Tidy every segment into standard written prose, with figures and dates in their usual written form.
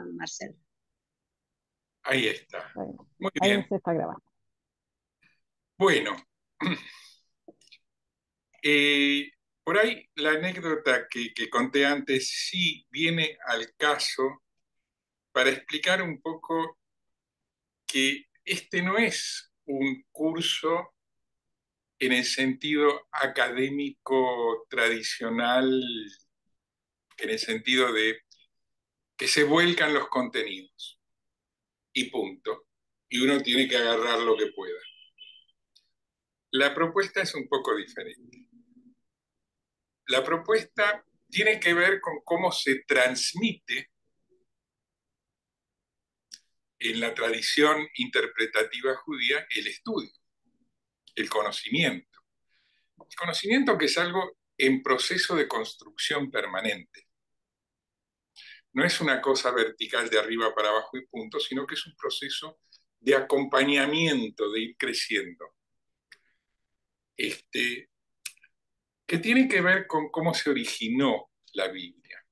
Marcelo. Ahí está. Bueno, Muy ahí bien. se está grabando. Bueno, eh, por ahí la anécdota que conté antes sí viene al caso para explicar un poco que este no es un curso en el sentido académico tradicional, en el sentido de que se vuelcan los contenidos y punto. Y uno tiene que agarrar lo que pueda. La propuesta es un poco diferente. La propuesta tiene que ver con cómo se transmite en la tradición interpretativa judía el estudio, el conocimiento. El conocimiento que es algo en proceso de construcción permanente. No es una cosa vertical de arriba para abajo y punto, sino que es un proceso de acompañamiento, de ir creciendo. Que tiene que ver con cómo se originó la Biblia.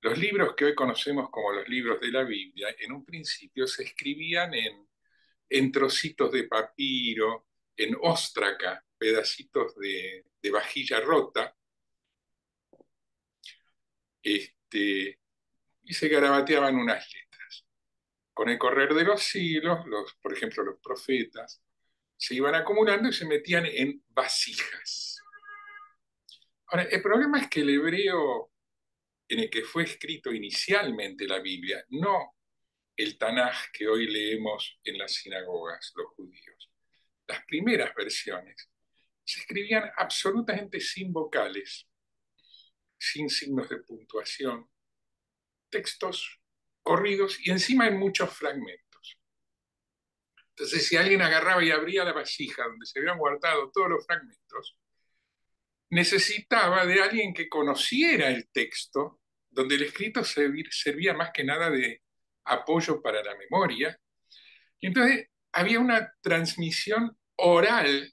Los libros que hoy conocemos como los libros de la Biblia, en un principio se escribían en trocitos de papiro, en óstraca, pedacitos de vajilla rota, y se garabateaban unas letras. Con el correr de los siglos, por ejemplo, los profetas, se iban acumulando y se metían en vasijas. Ahora, el problema es que el hebreo en el que fue escrito inicialmente la Biblia, no el Tanaj que hoy leemos en las sinagogas, los judíos. Las primeras versiones se escribían absolutamente sin vocales, sin signos de puntuación, textos corridos y encima en muchos fragmentos. Entonces, si alguien agarraba y abría la vasija donde se habían guardado todos los fragmentos, necesitaba de alguien que conociera el texto, donde el escrito servía más que nada de apoyo para la memoria. Y entonces había una transmisión oral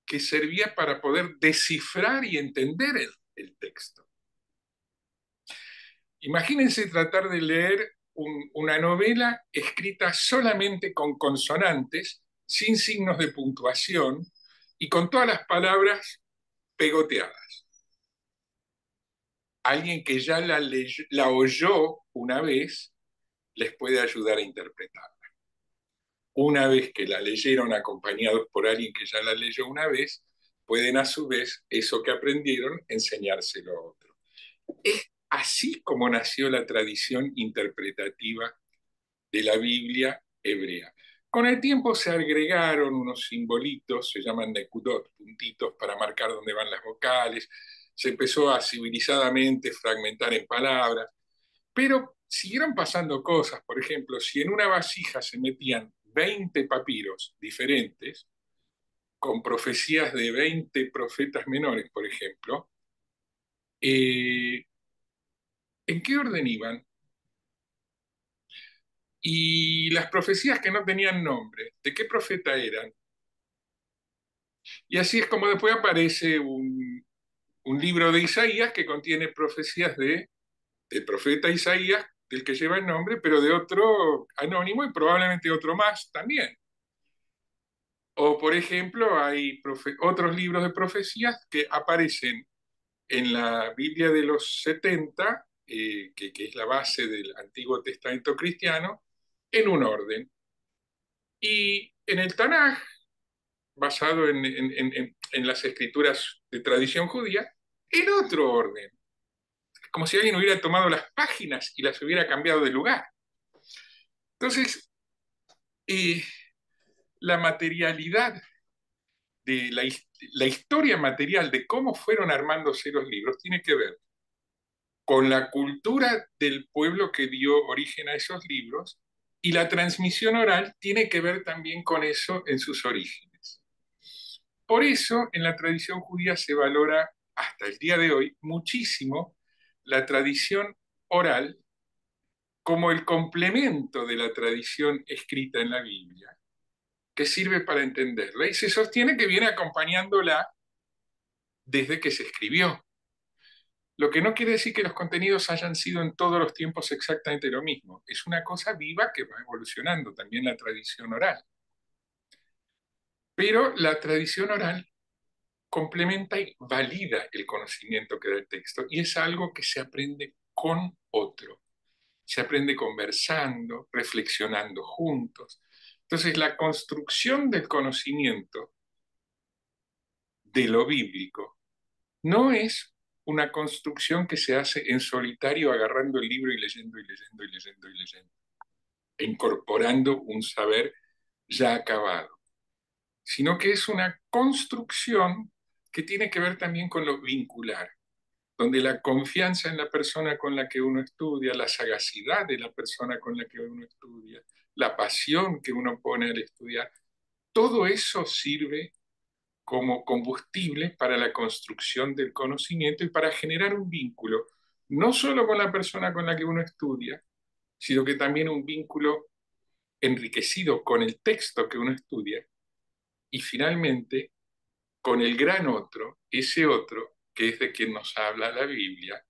que servía para poder descifrar y entender el texto. Imagínense tratar de leer una novela escrita solamente con consonantes, sin signos de puntuación y con todas las palabras pegoteadas. Alguien que ya la oyó una vez les puede ayudar a interpretarla. Una vez que la leyeron acompañados por alguien que ya la leyó una vez, pueden a su vez eso que aprendieron enseñárselo a otro. Es así como nació la tradición interpretativa de la Biblia hebrea. Con el tiempo se agregaron unos simbolitos, se llaman nekudot, puntitos para marcar dónde van las vocales, se empezó a civilizadamente fragmentar en palabras, pero siguieron pasando cosas. Por ejemplo, si en una vasija se metían 20 papiros diferentes, con profecías de 20 profetas menores, por ejemplo, ¿en qué orden iban? Y las profecías que no tenían nombre, ¿de qué profeta eran? Y así es como después aparece un libro de Isaías que contiene profecías del profeta Isaías, del que lleva el nombre, pero de otro anónimo y probablemente otro más también. O, por ejemplo, hay otros libros de profecías que aparecen en la Biblia de los 70, que es la base del Antiguo Testamento cristiano, en un orden. Y en el Tanaj, basado en las escrituras de tradición judía, en otro orden. Como si alguien hubiera tomado las páginas y las hubiera cambiado de lugar. Entonces, la materialidad de la historia material de cómo fueron armándose los libros tiene que ver con la cultura del pueblo que dio origen a esos libros, y la transmisión oral tiene que ver también con eso en sus orígenes. Por eso, en la tradición judía se valora hasta el día de hoy muchísimo la tradición oral como el complemento de la tradición escrita en la Biblia, que sirve para entenderla, y se sostiene que viene acompañándola desde que se escribió. Lo que no quiere decir que los contenidos hayan sido en todos los tiempos exactamente lo mismo. Es una cosa viva que va evolucionando, también la tradición oral. Pero la tradición oral complementa y valida el conocimiento que da el texto y es algo que se aprende con otro. Se aprende conversando, reflexionando juntos. Entonces, la construcción del conocimiento de lo bíblico no es una construcción que se hace en solitario agarrando el libro y leyendo y leyendo y leyendo y leyendo, e incorporando un saber ya acabado, sino que es una construcción que tiene que ver también con lo vincular, donde la confianza en la persona con la que uno estudia, la sagacidad de la persona con la que uno estudia, la pasión que uno pone al estudiar, todo eso sirve como combustible para la construcción del conocimiento y para generar un vínculo, no solo con la persona con la que uno estudia, sino que también un vínculo enriquecido con el texto que uno estudia y finalmente con el gran otro, ese otro que es de quien nos habla la Biblia.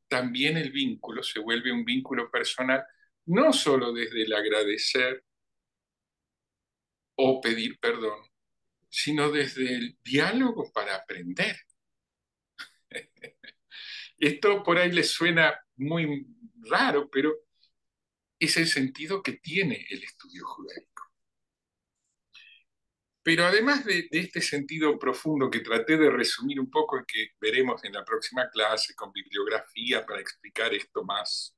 También el vínculo se vuelve un vínculo personal, no solo desde el agradecer o pedir perdón, sino desde el diálogo para aprender. Esto por ahí les suena muy raro, pero es el sentido que tiene el estudio judaico. Pero además de este sentido profundo que traté de resumir un poco y que veremos en la próxima clase con bibliografía para explicar esto más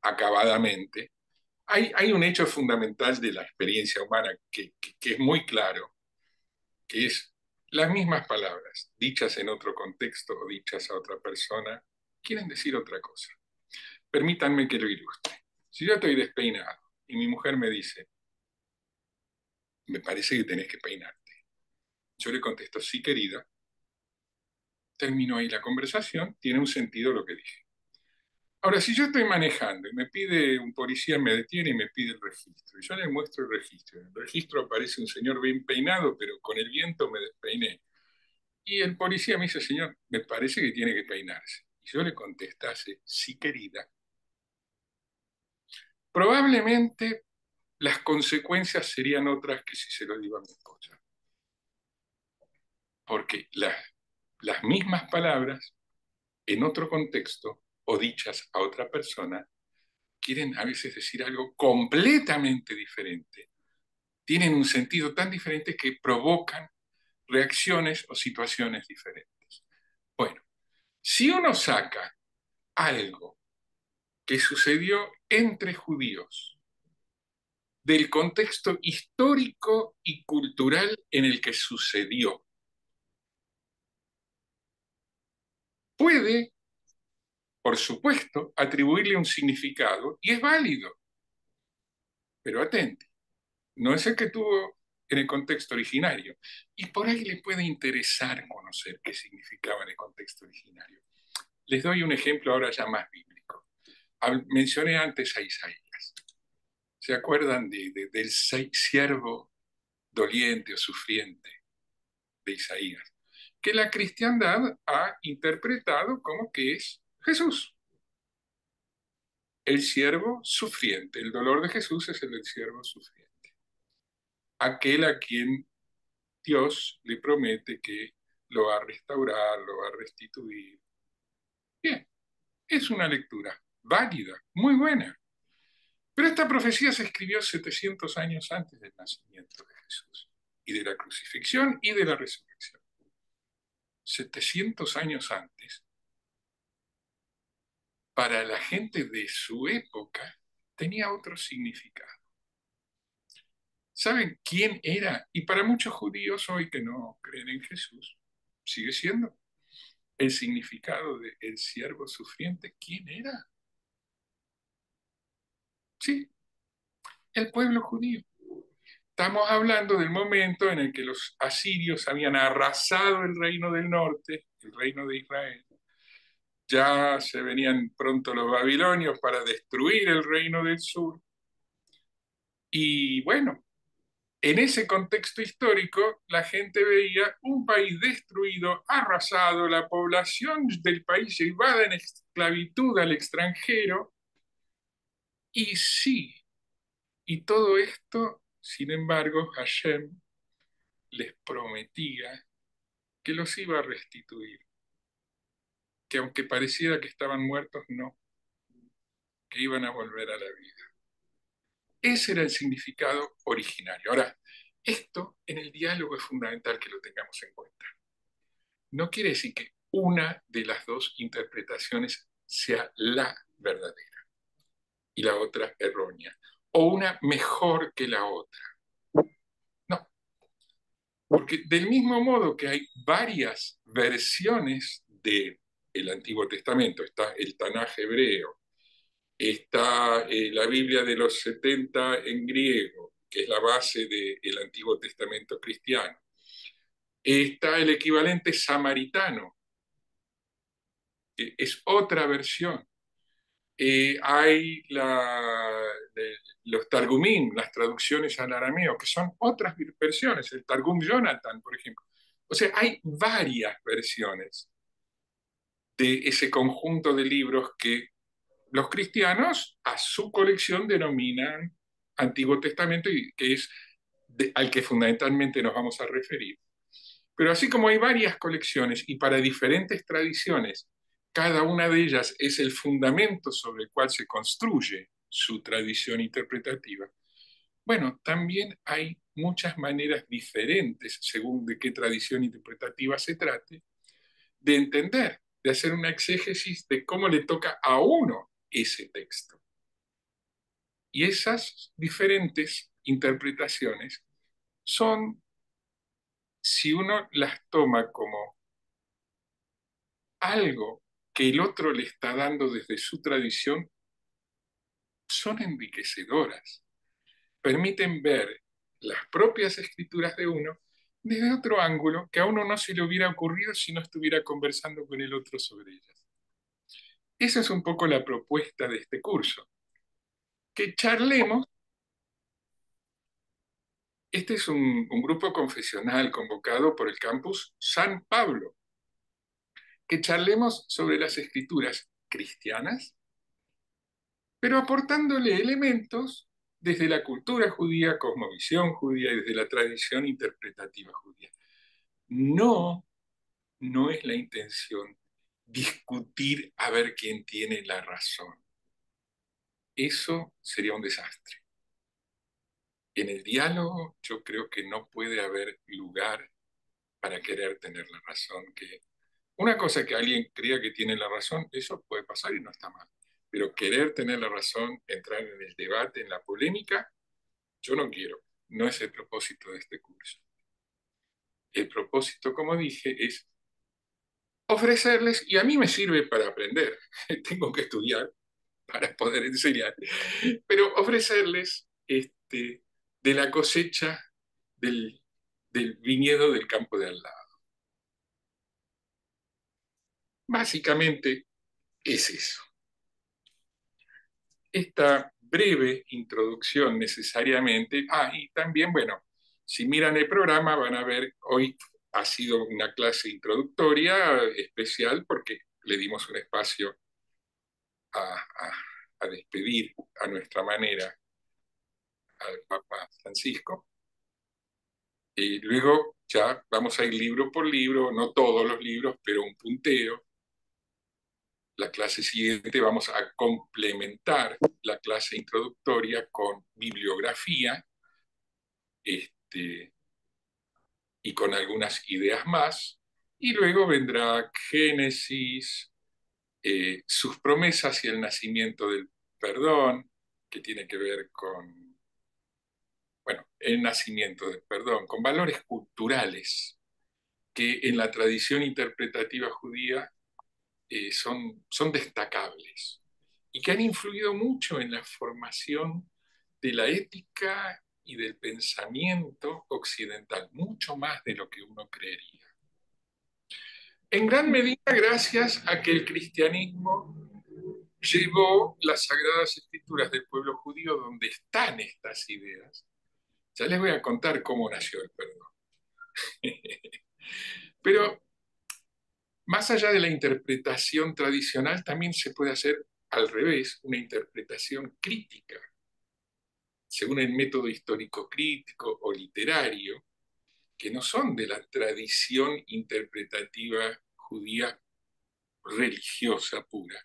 acabadamente, hay un hecho fundamental de la experiencia humana que es muy claro, que es las mismas palabras, dichas en otro contexto o dichas a otra persona, quieren decir otra cosa. Permítanme que lo ilustre. Si yo estoy despeinado y mi mujer me dice, me parece que tenés que peinarte, yo le contesto, sí, querida, termino ahí la conversación, tiene un sentido lo que dije. Ahora, si yo estoy manejando y me pide un policía, me detiene y me pide el registro, y yo le muestro el registro, en el registro aparece un señor bien peinado, pero con el viento me despeiné, y el policía me dice, señor, me parece que tiene que peinarse, y yo le contestase, sí, querida, probablemente las consecuencias serían otras que si se lo digo a mi esposa, porque las mismas palabras en otro contexto o dichas a otra persona quieren a veces decir algo completamente diferente. Tienen un sentido tan diferente que provocan reacciones o situaciones diferentes. Bueno, si uno saca algo que sucedió entre judíos del contexto histórico y cultural en el que sucedió, puede, por supuesto, atribuirle un significado y es válido, pero atente, no es el que tuvo en el contexto originario. Y por ahí le puede interesar conocer qué significaba en el contexto originario. Les doy un ejemplo ahora ya más bíblico. Mencioné antes a Isaías. ¿Se acuerdan del siervo doliente o sufriente de Isaías? Que la cristiandad ha interpretado como que es Jesús, el siervo sufriente. El dolor de Jesús es el del siervo sufriente. Aquel a quien Dios le promete que lo va a restaurar, lo va a restituir. Bien, es una lectura válida, muy buena. Pero esta profecía se escribió 700 años antes del nacimiento de Jesús, y de la crucifixión y de la resurrección. 700 años antes, para la gente de su época, tenía otro significado. ¿Saben quién era? Y para muchos judíos hoy que no creen en Jesús, sigue siendo el significado de el siervo sufriente. ¿Quién era? Sí, el pueblo judío. Estamos hablando del momento en el que los asirios habían arrasado el reino del norte, el reino de Israel. Ya se venían pronto los babilonios para destruir el reino del sur. Y bueno, En ese contexto histórico, la gente veía un país destruido, arrasado, la población del país llevada en esclavitud al extranjero, y sí, y todo esto, sin embargo, Hashem les prometía que los iba a restituir, que aunque pareciera que estaban muertos, no, que iban a volver a la vida. Ese era el significado originario. Ahora, esto en el diálogo es fundamental que lo tengamos en cuenta. No quiere decir que una de las dos interpretaciones sea la verdadera y la otra errónea, o una mejor que la otra. No, porque del mismo modo que hay varias versiones del Antiguo Testamento, está el Tanaj hebreo, está la Biblia de los 70 en griego, que es la base del Antiguo Testamento cristiano, está el equivalente samaritano, que es otra versión. Hay los Targumim, las traducciones al arameo, que son otras versiones, el Targum Jonathan, por ejemplo. O sea, hay varias versiones de ese conjunto de libros que los cristianos a su colección denominan Antiguo Testamento y que es al que fundamentalmente nos vamos a referir. Pero así como hay varias colecciones y para diferentes tradiciones, cada una de ellas es el fundamento sobre el cual se construye su tradición interpretativa, bueno, también hay muchas maneras diferentes, según de qué tradición interpretativa se trate, de entender, de hacer una exégesis de cómo le toca a uno ese texto. Y esas diferentes interpretaciones son, si uno las toma como algo que el otro le está dando desde su tradición, son enriquecedoras. Permiten ver las propias escrituras de uno desde otro ángulo que a uno no se le hubiera ocurrido si no estuviera conversando con el otro sobre ellas. Esa es un poco la propuesta de este curso. Que charlemos, este es un grupo confesional convocado por el campus San Pablo, que charlemos sobre las escrituras cristianas, pero aportándole elementos desde la cultura judía, cosmovisión judía y desde la tradición interpretativa judía. No, no es la intención discutir a ver quién tiene la razón. Eso sería un desastre. En el diálogo yo creo que no puede haber lugar para querer tener la razón. Que una cosa es que alguien crea que tiene la razón, eso puede pasar y no está mal. Pero querer tener la razón, entrar en el debate, en la polémica, yo no quiero. No es el propósito de este curso. El propósito, como dije, es ofrecerles, y a mí me sirve para aprender, tengo que estudiar para poder enseñar, pero ofrecerles de la cosecha del, del viñedo del campo de al lado. Básicamente es eso. Esta breve introducción necesariamente, y también, bueno, si miran el programa van a ver, hoy ha sido una clase introductoria especial porque le dimos un espacio a, a, a despedir a nuestra manera al Papa Francisco. Y luego ya vamos a ir libro por libro, no todos los libros, pero un punteo. La clase siguiente vamos a complementar la clase introductoria con bibliografía este, y con algunas ideas más. Y luego vendrá Génesis, sus promesas y el nacimiento del perdón, que tiene que ver con, bueno, el nacimiento del perdón, con valores culturales que en la tradición interpretativa judía son destacables y que han influido mucho en la formación de la ética y del pensamiento occidental, mucho más de lo que uno creería. En gran medida gracias a que el cristianismo llevó las sagradas escrituras del pueblo judío donde están estas ideas, Ya les voy a contar cómo nació el perdón. Pero más allá de la interpretación tradicional, también se puede hacer al revés, una interpretación crítica, según el método histórico crítico o literario, que no son de la tradición interpretativa judía religiosa pura,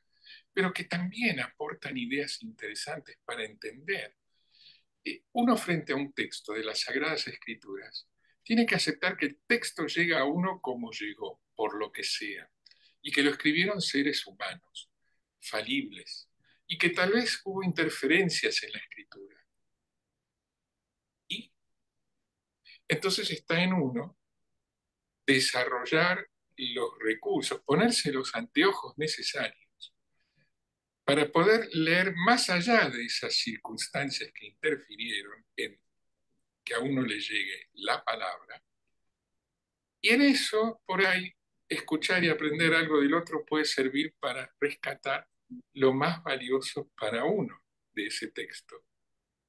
pero que también aportan ideas interesantes para entender. Uno frente a un texto de las Sagradas Escrituras tiene que aceptar que el texto llega a uno como llegó, por lo que sea, y que lo escribieron seres humanos, falibles, y que tal vez hubo interferencias en la escritura. Y entonces está en uno desarrollar los recursos, ponerse los anteojos necesarios para poder leer más allá de esas circunstancias que interfirieron en que a uno le llegue la palabra. Y en eso, por ahí, escuchar y aprender algo del otro puede servir para rescatar lo más valioso para uno de ese texto,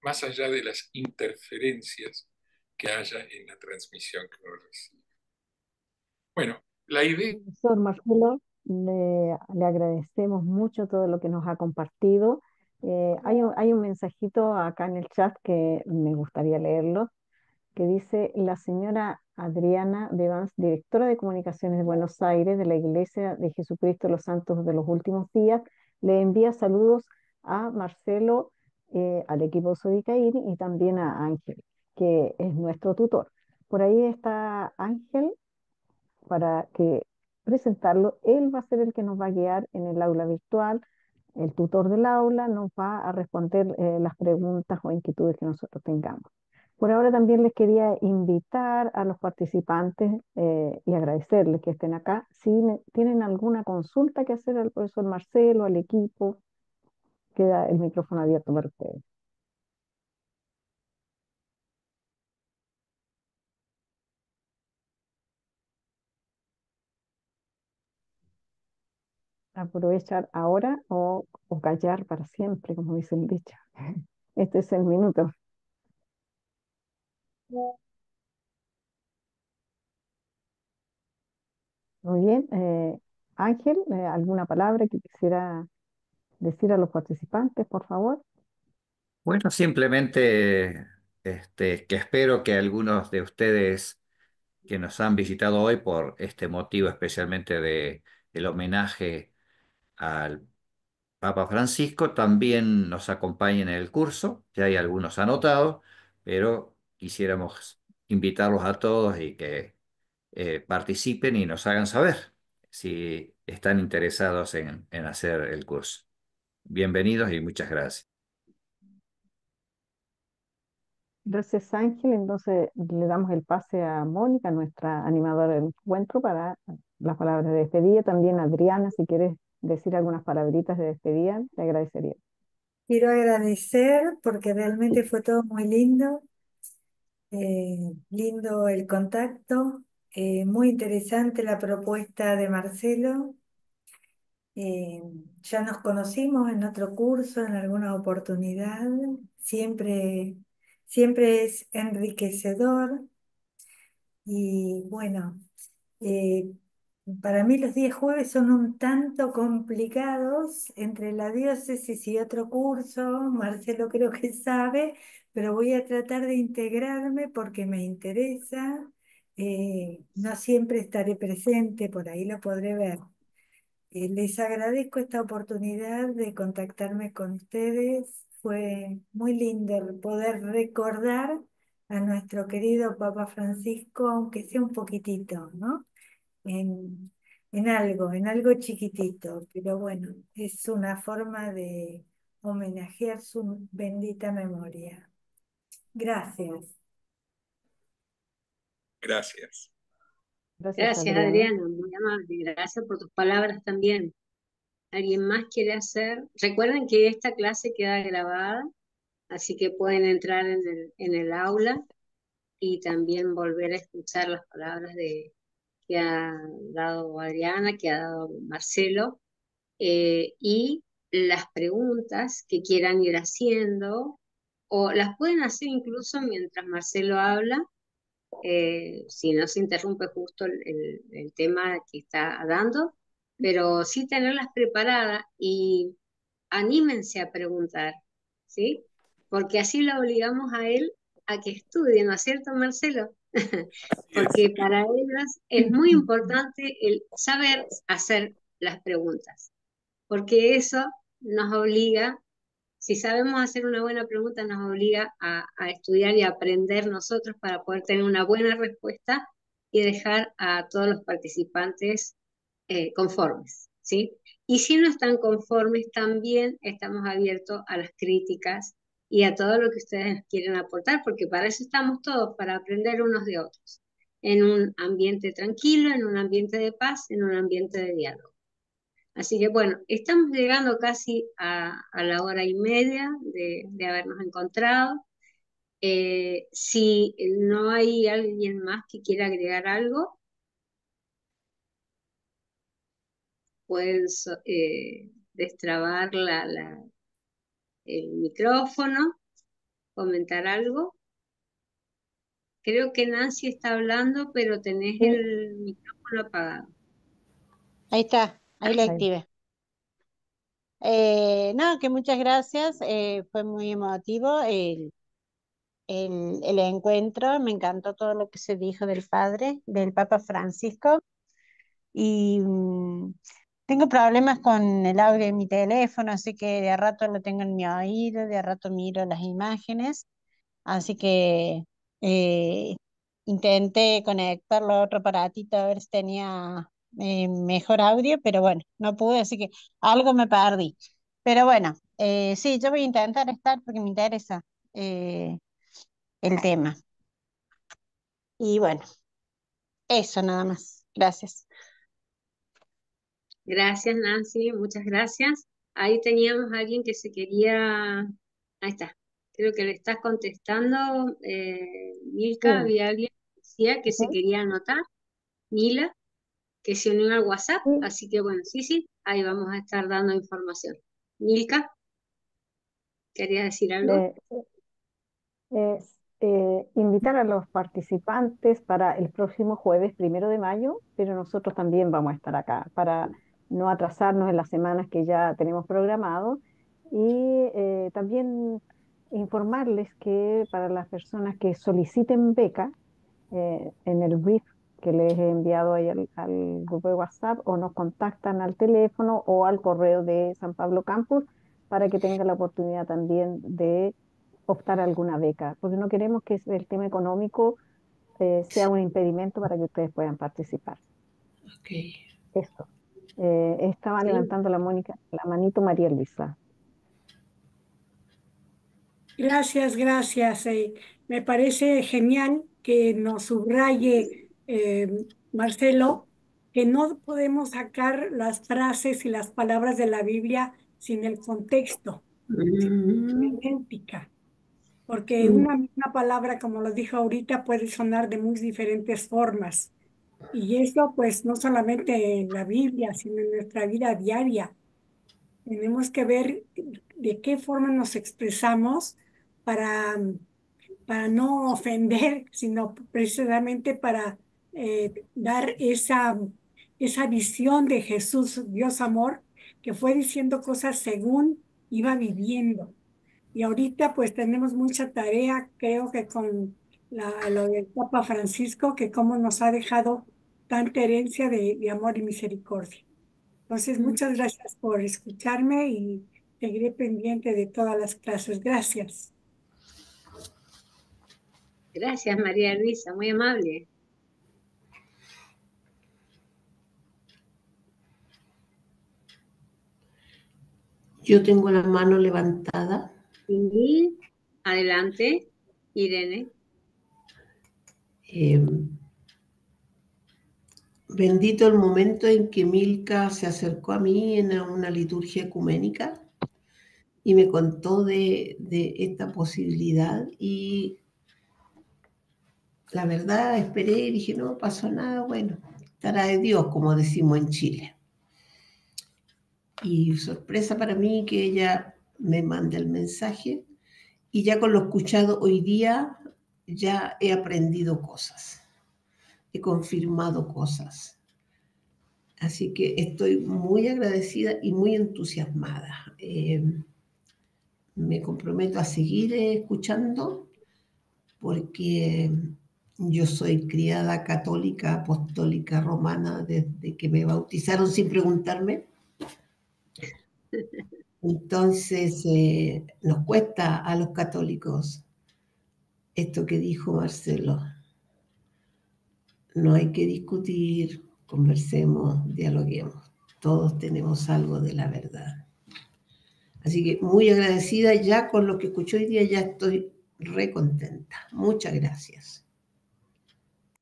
más allá de las interferencias que haya en la transmisión que uno recibe. Bueno, la idea. Profesor Marcelo, le agradecemos mucho todo lo que nos ha compartido. Hay un mensajito acá en el chat que me gustaría leerlo, que dice: la señora Adriana Devans, directora de comunicaciones de Buenos Aires de la Iglesia de Jesucristo de los Santos de los Últimos Días, le envía saludos a Marcelo, al equipo Sodicaín y también a Ángel, que es nuestro tutor. Por ahí está Ángel para que presentarlo. Él va a ser el que nos va a guiar en el aula virtual. El tutor del aula nos va a responder las preguntas o inquietudes que nosotros tengamos. Por ahora también les quería invitar a los participantes y agradecerles que estén acá. Si tienen alguna consulta que hacer al profesor Marcelo, al equipo, queda el micrófono abierto para ustedes. Aprovechar ahora o callar para siempre, como dice el dicho. Este es el minuto. Muy bien. Ángel, ¿alguna palabra que quisiera decir a los participantes, por favor? Bueno, simplemente que espero que algunos de ustedes que nos han visitado hoy por este motivo, especialmente de el homenaje al Papa Francisco, también nos acompañen en el curso. Ya hay algunos anotados, pero quisiéramos invitarlos a todos y que participen y nos hagan saber si están interesados en hacer el curso. Bienvenidos y muchas gracias. Gracias, Ángel. Entonces le damos el pase a Mónica, nuestra animadora del encuentro, para las palabras de despedida. También Adriana, si quieres decir algunas palabritas de despedida, te agradecería. Quiero agradecer porque realmente fue todo muy lindo, lindo el contacto, muy interesante la propuesta de Marcelo. Eh, ya nos conocimos en otro curso, en alguna oportunidad, siempre, siempre es enriquecedor y bueno. Eh, para mí los días jueves son un tanto complicados entre la diócesis y otro curso. Marcelo creo que sabe, pero voy a tratar de integrarme porque me interesa. No siempre estaré presente, por ahí lo podré ver. Les agradezco esta oportunidad de contactarme con ustedes. Fue muy lindo poder recordar a nuestro querido Papa Francisco, aunque sea un poquitito, ¿no? en, en algo chiquitito, pero bueno, es una forma de homenajear su bendita memoria. Gracias. Gracias. Gracias, Gracias, Adriana. Adriana, muy amable. Gracias por tus palabras también. ¿Alguien más quiere hacer? Recuerden que esta clase queda grabada, así que pueden entrar en el aula y también volver a escuchar las palabras que ha dado Adriana, que ha dado Marcelo, y las preguntas que quieran ir haciendo o las pueden hacer incluso mientras Marcelo habla, si no se interrumpe justo el tema que está dando, pero sí tenerlas preparadas y anímense a preguntar, ¿sí? Porque así lo obligamos a él a que estudie, ¿no es cierto, Marcelo? Así es. Porque para ellos es muy importante el saber hacer las preguntas, porque eso nos obliga, si sabemos hacer una buena pregunta, nos obliga a estudiar y a aprender nosotros para poder tener una buena respuesta y dejar a todos los participantes conformes, ¿sí? Y si no están conformes, también estamos abiertos a las críticas y a todo lo que ustedes quieren aportar, porque para eso estamos todos, para aprender unos de otros, en un ambiente tranquilo, en un ambiente de paz, en un ambiente de diálogo. Así que bueno, estamos llegando casi a la hora y media de habernos encontrado. Si no hay alguien más que quiera agregar algo, pueden destrabar el micrófono, comentar algo. Creo que Nancy está hablando, pero tenés Sí, el micrófono apagado. Ahí está, ahí la ahí. activé. No, que muchas gracias, fue muy emotivo el encuentro, me encantó todo lo que se dijo del padre, del Papa Francisco, y tengo problemas con el audio de mi teléfono, así que de a rato lo tengo en mi oído, de a rato miro las imágenes, así que eh, intenté conectarlo a otro aparatito a ver si tenía mejor audio, pero bueno, no pude, así que algo me perdí. Pero bueno, sí, yo voy a intentar estar porque me interesa el tema. Y bueno, eso nada más. Gracias. Gracias, Nancy, muchas gracias. Ahí teníamos a alguien que se quería... Ahí está. Creo que le estás contestando, Milka. Sí, Había alguien que decía que se sí, quería anotar. Mila, que se unió al WhatsApp. sí. Así que bueno, sí, sí, ahí vamos a estar dando información. Milka, ¿quería decir algo? Le- es, invitar a los participantes para el próximo jueves, 1 de mayo, pero nosotros también vamos a estar acá para no atrasarnos en las semanas que ya tenemos programado y también informarles que para las personas que soliciten beca, en el brief que les he enviado ahí al grupo de WhatsApp, o nos contactan al teléfono o al correo de San Pablo Campus para que tengan la oportunidad también de optar a alguna beca, porque no queremos que el tema económico sea un impedimento para que ustedes puedan participar. Ok. Esto. Estaba Sí. levantando la manito María Luisa. Gracias, gracias. Me parece genial que nos subraye Marcelo, que no podemos sacar las frases y las palabras de la Biblia sin el contexto, sin la Mm, hermenéutica, porque mm, una misma palabra, como lo dijo ahorita, puede sonar de muy diferentes formas. Y eso, pues, no solamente en la Biblia, sino en nuestra vida diaria. Tenemos que ver de qué forma nos expresamos para, para no ofender, sino precisamente para dar esa visión de Jesús, Dios amor, que fue diciendo cosas según iba viviendo. Y ahorita pues tenemos mucha tarea, creo que con lo del Papa Francisco, que cómo nos ha dejado tanta herencia de amor y misericordia. Entonces, muchas gracias por escucharme y seguiré pendiente de todas las clases. Gracias. Gracias, María Luisa, muy amable. yo tengo la mano levantada. Y adelante, Irene. Eh, Bendito el momento en que Milka se acercó a mí en una liturgia ecuménica y me contó de esta posibilidad, y la verdad esperé y dije, no pasó nada, bueno, estará de Dios, como decimos en Chile. Y sorpresa para mí que ella me manda el mensaje Y ya con lo escuchado hoy día, ya he aprendido cosas, he confirmado cosas. Así que estoy muy agradecida y muy entusiasmada. Me comprometo a seguir escuchando porque yo soy criada católica, apostólica, romana, desde que me bautizaron sin preguntarme. Entonces, nos cuesta a los católicos esto que dijo Marcelo. No hay que discutir, conversemos, dialoguemos. Todos tenemos algo de la verdad. Así que muy agradecida ya con lo que escuché hoy día, ya estoy re contenta. Muchas gracias.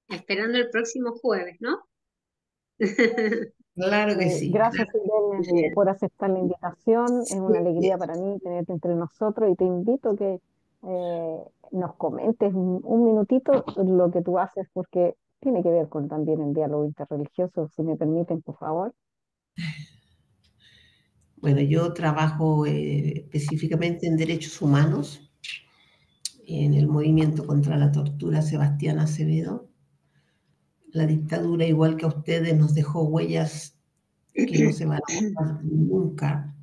Esperando el próximo jueves, ¿no? Claro que sí. Gracias, Irene, Bien. por aceptar la invitación. Es una alegría para mí tenerte entre nosotros y te invito a que nos comentes un minutito lo que tú haces, porque tiene que ver con también el diálogo interreligioso, si me permiten, por favor. Bueno, yo trabajo específicamente en derechos humanos, en el movimiento contra la tortura Sebastián Acevedo. La dictadura, igual que a ustedes, nos dejó huellas que no se van a borrar nunca.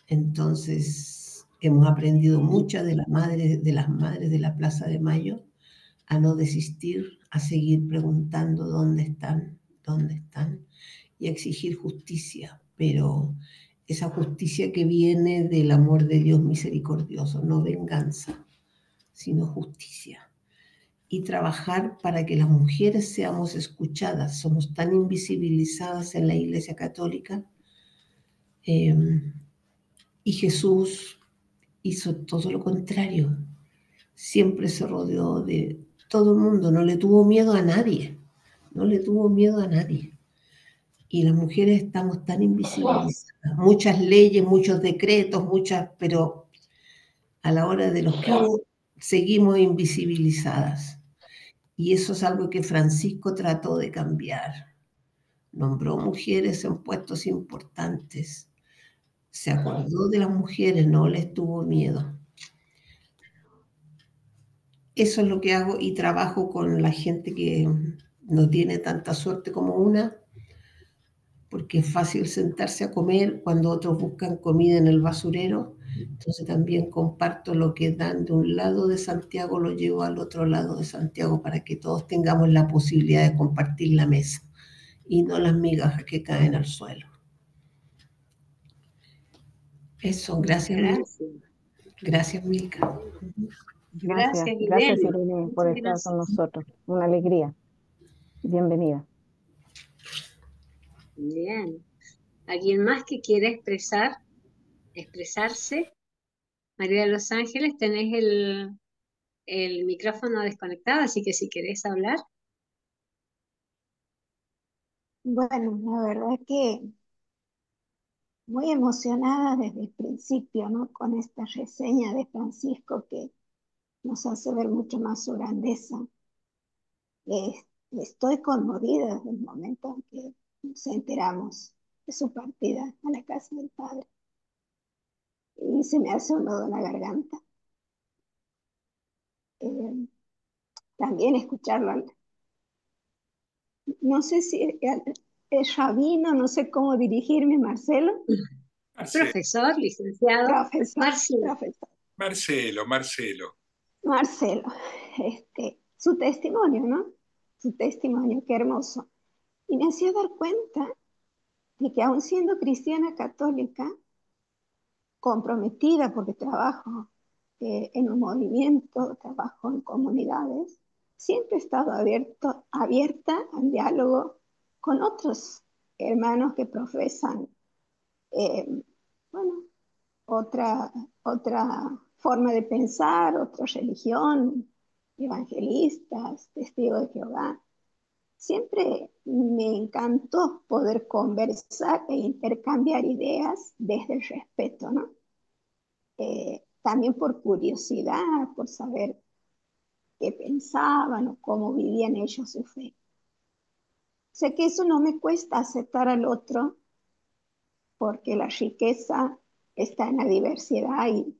Entonces, hemos aprendido muchas de las madres de la Plaza de Mayo a no desistir, a seguir preguntando dónde están, y a exigir justicia, pero esa justicia que viene del amor de Dios misericordioso, no venganza, sino justicia. Y trabajar para que las mujeres seamos escuchadas. Somos tan invisibilizadas en la Iglesia Católica, y Jesús hizo todo lo contrario. Siempre se rodeó de todo el mundo, no le tuvo miedo a nadie, no le tuvo miedo a nadie. Y las mujeres estamos tan invisibilizadas. Muchas leyes, muchos decretos, pero a la hora de los cabos seguimos invisibilizadas. Y eso es algo que Francisco trató de cambiar. Nombró mujeres en puestos importantes. Se acordó de las mujeres, no les tuvo miedo. Eso es lo que hago y trabajo con la gente que no tiene tanta suerte como una, porque es fácil sentarse a comer cuando otros buscan comida en el basurero. Entonces también comparto lo que dan de un lado de Santiago, lo llevo al otro lado de Santiago para que todos tengamos la posibilidad de compartir la mesa y no las migajas que caen al suelo. Eso, gracias, Milka. Gracias. Gracias, Milka. Gracias, Gracias, gracias, Irene. Irene, por Muchas estar con gracias. nosotros. Una alegría. Bienvenida. Bien. ¿Alguien más que quiera expresarse? María de los Ángeles, tenés el micrófono desconectado, así que si querés hablar. Bueno, la verdad que muy emocionada desde el principio, ¿no? Con esta reseña de Francisco que nos hace ver mucho más su grandeza. Eh, Estoy conmovida desde el momento en que nos enteramos de su partida a la casa del Padre. Y se me hace un nudo en la garganta. Eh, También escucharlo, no sé si es rabino, no sé cómo dirigirme, Marcelo. Marcelo, Profesor, licenciado. Profesor, Marcelo. profesor. Marcelo. Marcelo, su testimonio, ¿no? Su testimonio, qué hermoso. Y me hacía dar cuenta de que aun siendo cristiana católica, comprometida porque trabajo en un movimiento, trabajo en comunidades, siempre he estado abierta al diálogo con otros hermanos que profesan, eh, bueno, otra forma de pensar, otra religión, evangelistas, testigos de Jehová. Siempre me encantó poder conversar e intercambiar ideas desde el respeto, ¿no? También por curiosidad, por saber qué pensaban o cómo vivían ellos su fe. Sé que eso no me cuesta aceptar al otro porque la riqueza está en la diversidad y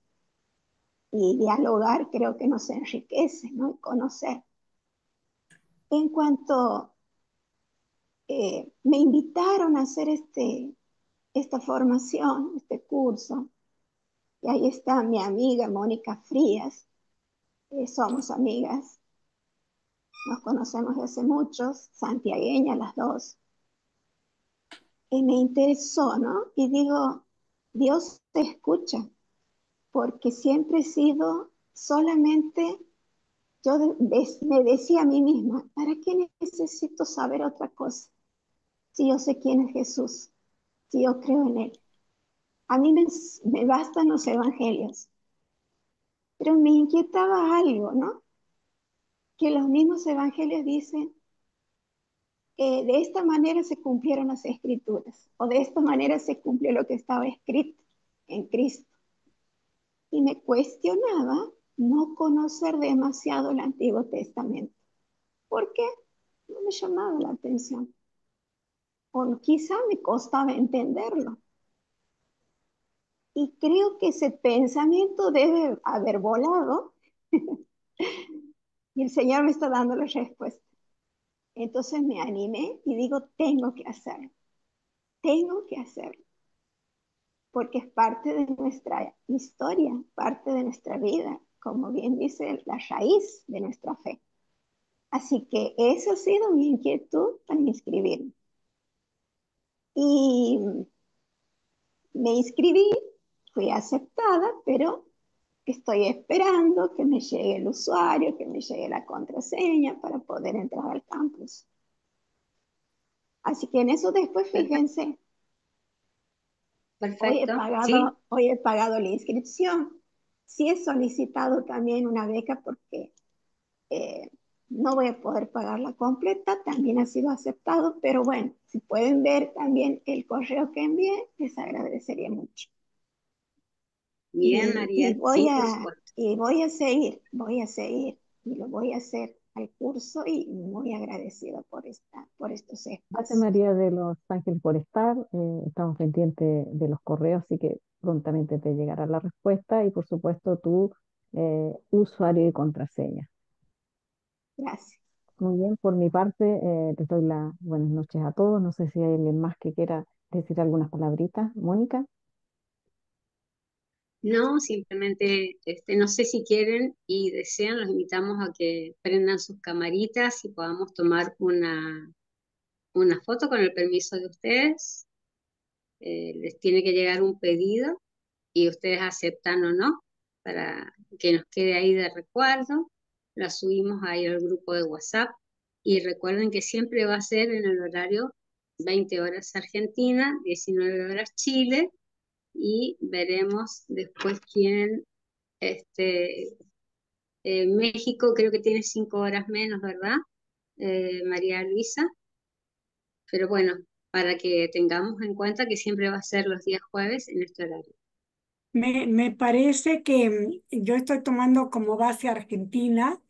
y dialogar creo que nos enriquece, ¿no? Y conocer. En cuanto me invitaron a hacer esta formación, este curso, y ahí está mi amiga Mónica Frías, somos amigas, nos conocemos desde hace muchos, santiagueñas las dos, y me interesó, ¿no? Y digo, Dios te escucha, porque siempre he sido solamente, me decía a mí misma, ¿para qué necesito saber otra cosa? Si yo sé quién es Jesús, si yo creo en Él. A mí me bastan los evangelios, pero me inquietaba algo, ¿no? Que los mismos evangelios dicen, de esta manera se cumplieron las escrituras, o de esta manera se cumplió lo que estaba escrito en Cristo. Y me cuestionaba no conocer demasiado el Antiguo Testamento. ¿Por qué? No me llamaba la atención. O quizá me costaba entenderlo. Y creo que ese pensamiento debe haber volado y el Señor me está dando la respuesta. Entonces me animé y digo, tengo que hacerlo, porque es parte de nuestra historia, parte de nuestra vida, como bien dice, la raíz de nuestra fe. Así que esa ha sido mi inquietud para inscribirme. Y me inscribí, fui aceptada, pero estoy esperando que me llegue el usuario, que me llegue la contraseña para poder entrar al campus. Así que en eso después, fíjense, Perfecto, sí. hoy he pagado la inscripción. Sí he solicitado también una beca porque eh, no voy a poder pagarla completa, también ha sido aceptado, pero bueno, si pueden ver también el correo que envié, les agradecería mucho. Bien, María, sí, por supuesto. Voy a seguir y lo voy a hacer al curso y muy agradecida por estos Gracias, espacios. María de Los Ángeles, por estar. Estamos pendientes de los correos, así que prontamente te llegará la respuesta y, por supuesto, tu usuario y contraseña. Gracias. Muy bien, por mi parte, les doy las buenas noches a todos. No sé si hay alguien más que quiera decir algunas palabritas. Mónica. No, simplemente, no sé si quieren y desean, los invitamos a que prendan sus camaritas y podamos tomar una foto con el permiso de ustedes. Les tiene que llegar un pedido y ustedes aceptan o no, para que nos quede ahí de recuerdo. La subimos ahí al grupo de WhatsApp y recuerden que siempre va a ser en el horario 20 horas Argentina, 19 horas Chile, y veremos después quién, México creo que tiene 5 horas menos, ¿verdad? María Luisa, pero bueno, para que tengamos en cuenta que siempre va a ser los días jueves en este horario. Me parece que yo estoy tomando como base Argentina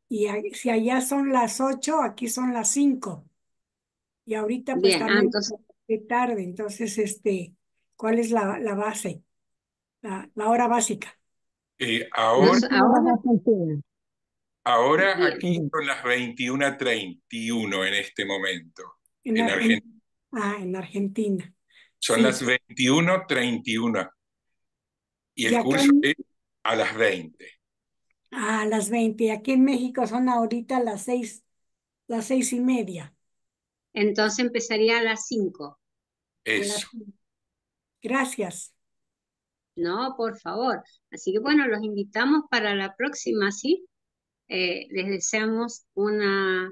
y si allá son las 8, aquí son las 5. Y ahorita pues Bien, también entonces, de tarde, entonces, ¿cuál es la base? La hora básica. Ahora, nos, ahora Argentina. ahora bien, aquí son las 21:31 en este momento. En, En Ar- Argentina en, en Argentina. son las Sí. 21:31 y Y el acá curso es a las 20. a las 20. Y aquí en México son ahorita las 6:30. entonces empezaría a las 5. A Eso. las... Gracias. No, por favor. Así que bueno, los invitamos para la próxima, ¿sí? Les deseamos un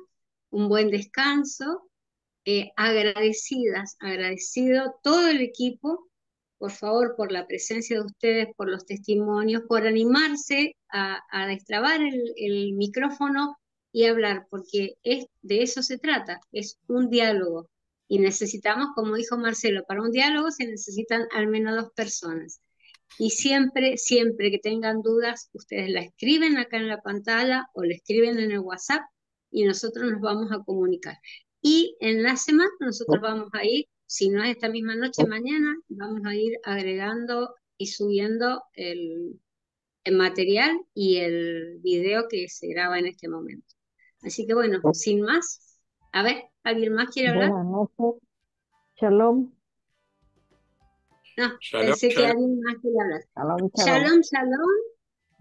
buen descanso, agradecido todo el equipo, por favor, por la presencia de ustedes, por los testimonios, por animarse a destrabar el micrófono y hablar, porque de eso se trata, es un diálogo. Y necesitamos, como dijo Marcelo, para un diálogo se necesitan al menos 2 personas. Y siempre, siempre que tengan dudas, ustedes la escriben acá en la pantalla o la escriben en el WhatsApp y nosotros nos vamos a comunicar. Y en la semana nosotros vamos a ir, si no es esta misma noche, mañana, vamos a ir agregando y subiendo el material y el video que se graba en este momento. Así que bueno, sin más, a ver, ¿alguien más quiere hablar? Buenas noches. Shalom. No, Shalom, pensé que shalom. alguien más quería hablar. Shalom, shalom. Shalom, shalom.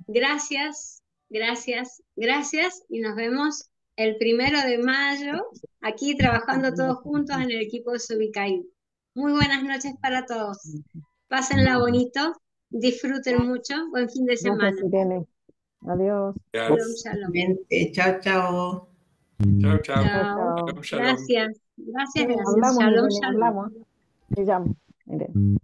Gracias, gracias, gracias. Y nos vemos el 1 de mayo, aquí trabajando todos juntos en el equipo de Subicaí. Muy buenas noches para todos. Pásenla bonito, disfruten mucho. Buen fin de Gracias, semana. Irene. Adiós. Shalom, shalom. Chao, chao. Chao, chao. Chao. Shalom, shalom. Gracias, gracias, gracias. Hablamos, Shalom, Irene, shalom. hablamos. Te llamo, Irene.